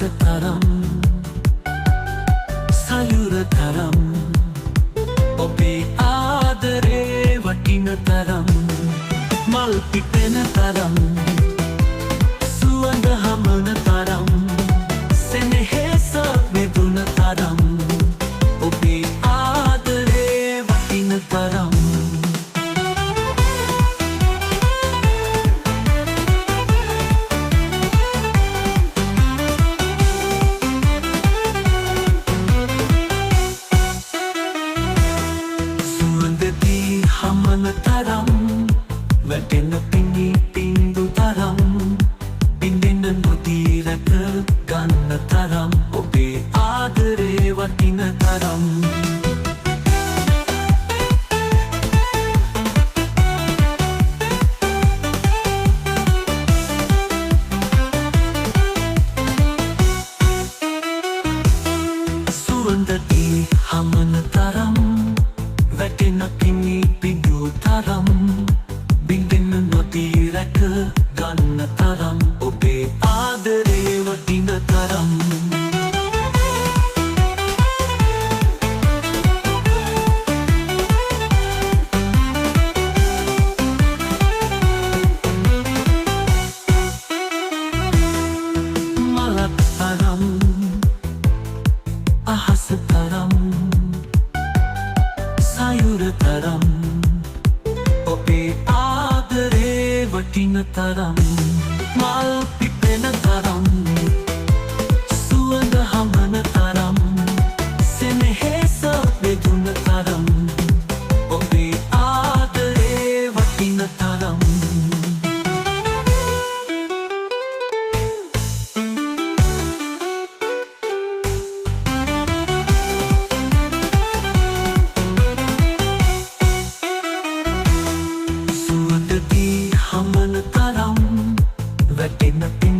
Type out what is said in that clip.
තරම් සයුර තරම් ඔබේ ආදරේ වටින තරම් මල් පිපෙන තරම් සුවඳ හමන තරම් සෙනෙහස මෙදුන තරම් ඔබේ ආදරේ වටින තරම් හමන තරම් වැටෙන පිණි පින්දු තරම් බින්දෙන නොදී රැක ගන්න තරම් ඔබේ ආදරේ වටින තරම් සුවඳදී හමන තරම් වැටෙන පිණි පින්දු තරම් බින්දෙන නොදී රැක ගන්න තරම් ඔබේ ආදරේ වටින තරම් මලක් තරම් අහස තරම් සයුර තරම් ඔබේ ආදරේ වටින තරම් මල් පිපෙන තරම් සුවඳ හමන තරම් සෙනෙහස බෙදුන තරම් ඔබේ ආදරේ වටින තරම් හමන තරම් වැටෙන පින්